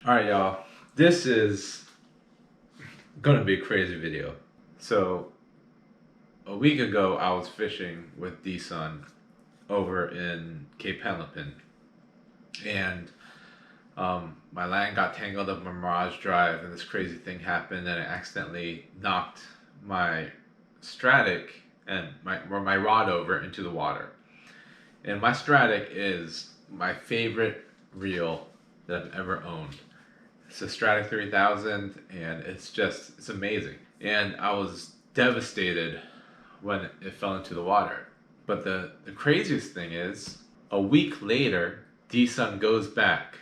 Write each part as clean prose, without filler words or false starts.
Alright, y'all. This is gonna be a crazy video. So, a week ago, I was fishing with DSon over in Cape Henlopen. And my line got tangled up in my Mirage Drive, and this crazy thing happened, and I accidentally knocked my Stradic and my rod over into the water. And my Stradic is my favorite reel that I've ever owned. It's a Stradic 3000, and it's amazing. And I was devastated when it fell into the water. But the craziest thing is, a week later, DSon goes back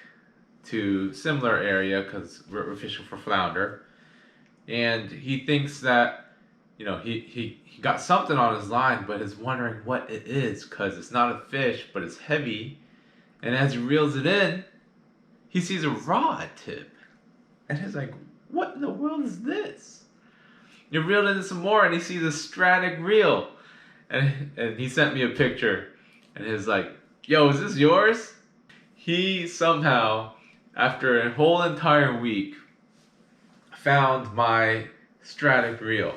to similar area because we're fishing for flounder, and he thinks that he got something on his line, but is wondering what it is because it's not a fish, but it's heavy. And as he reels it in, he sees a rod tip. And he's like, what in the world is this? He reeled in some more and he sees a Stradic reel. And he sent me a picture. And he's like, yo, is this yours? He somehow, after a whole entire week, found my Stradic reel.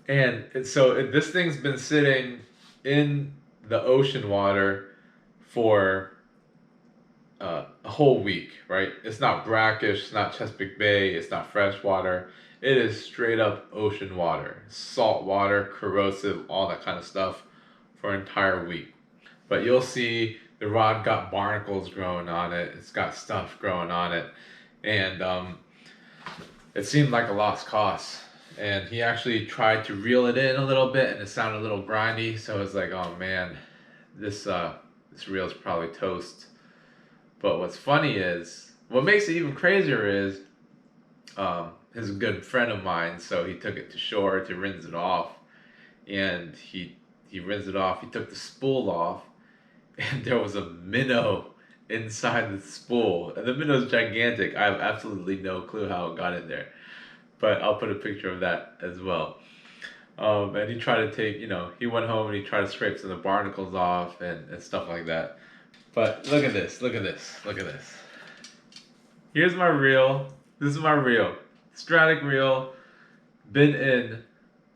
And so this thing's been sitting in the ocean water for a whole week, right? It's not brackish, it's not Chesapeake Bay, it's not freshwater. It is straight up ocean water, salt water, corrosive, all that kind of stuff for an entire week. But you'll see the rod got barnacles growing on it. It's got stuff growing on it, and it seemed like a lost cause. And he actually tried to reel it in a little bit, and it sounded a little grindy. So it's like, oh man, this reel's probably toast. But what's funny is, what makes it even crazier is, he's a good friend of mine, so he took it to shore to rinse it off, and he rinsed it off. He took the spool off, and there was a minnow inside the spool, and the minnow's gigantic. I have absolutely no clue how it got in there, but I'll put a picture of that as well. And he tried to take, he went home and he tried to scrape some of the barnacles off and stuff like that. But look at this, look at this, look at this. Here's my reel. This is my reel. Stradic reel, been in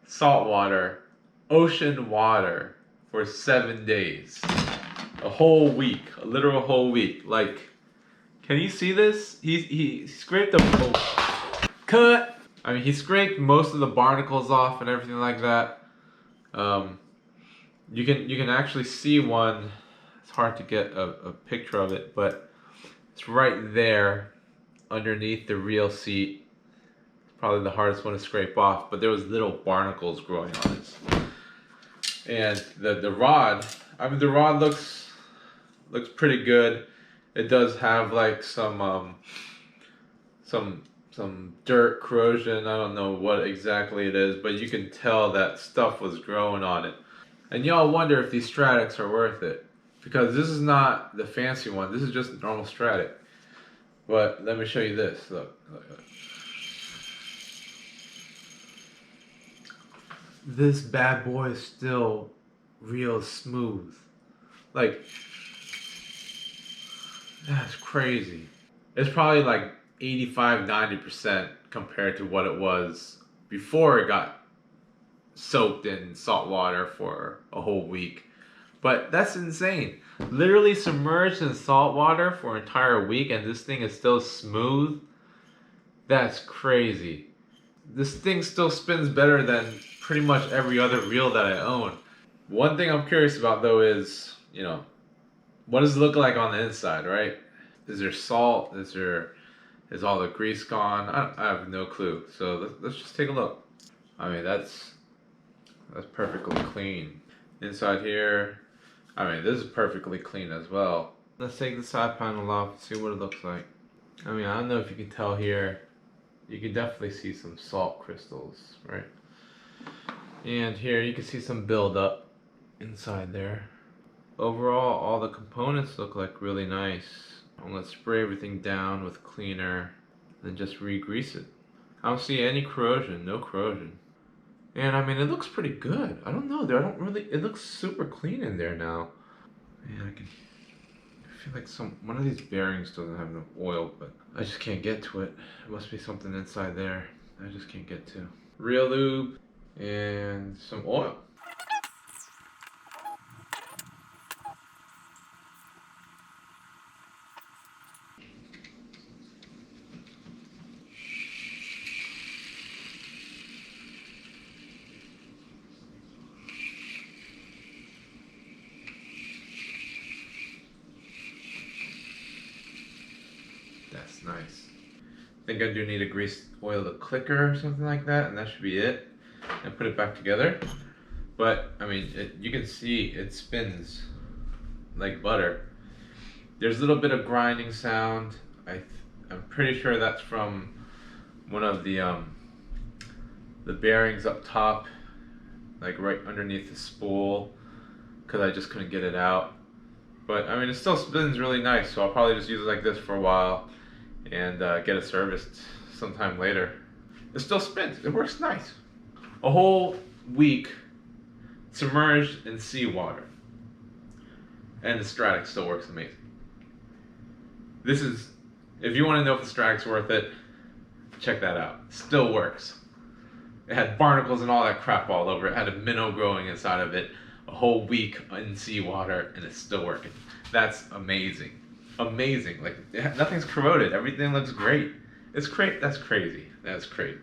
salt water, ocean water for 7 days. A whole week, a literal whole week. Like, can you see this? He scraped cut. I mean, he scraped most of the barnacles off and everything like that. You can actually see one. It's hard to get a picture of it, but it's right there underneath the reel seat. It's probably the hardest one to scrape off, but there was little barnacles growing on it. And the rod, I mean, the rod looks pretty good. It does have like some dirt corrosion. I don't know what exactly it is, but you can tell that stuff was growing on it. And y'all wonder if these Stradics are worth it, because this is not the fancy one. This is just a normal Stradic. But let me show you this. Look. This bad boy is still real smooth. Like, that's crazy. It's probably like 85-90% compared to what it was before it got soaked in salt water for a whole week. But that's insane. Literally submerged in salt water for an entire week, and this thing is still smooth. That's crazy. This thing still spins better than pretty much every other reel that I own. One thing I'm curious about though is, what does it look like on the inside, right? Is there salt? Is all the grease gone? I have no clue. So let's just take a look. I mean, that's perfectly clean. Inside here, I mean, this is perfectly clean as well. Let's take the side panel off and see what it looks like. I mean, I don't know if you can tell here. You can definitely see some salt crystals, right? And here you can see some buildup inside there. Overall, all the components look like really nice. Let's spray everything down with cleaner, then just re-grease it. I don't see any corrosion, no corrosion. And I mean, it looks pretty good. I don't know, it looks super clean in there now. Man, I can feel like one of these bearings doesn't have enough oil, but I just can't get to it. It must be something inside there I just can't get to. Real lube and some oil. That's nice. I think I do need to grease oil the clicker or something like that, and that should be it. And put it back together. But I mean, you can see it spins like butter. There's a little bit of grinding sound. I'm pretty sure that's from one of the bearings up top, like right underneath the spool, because I just couldn't get it out. But I mean, it still spins really nice, so I'll probably just use it like this for a while and get it serviced sometime later. It still spins. It works nice. A whole week submerged in seawater, and the Stradic still works amazing. This is, if you want to know if the Stradic's worth it, check that out. Still works. It had barnacles and all that crap all over it. It had a minnow growing inside of it. A whole week in seawater, and it's still working. That's amazing. Amazing. Like, nothing's corroded. Everything looks great. It's great. That's crazy. That's crazy.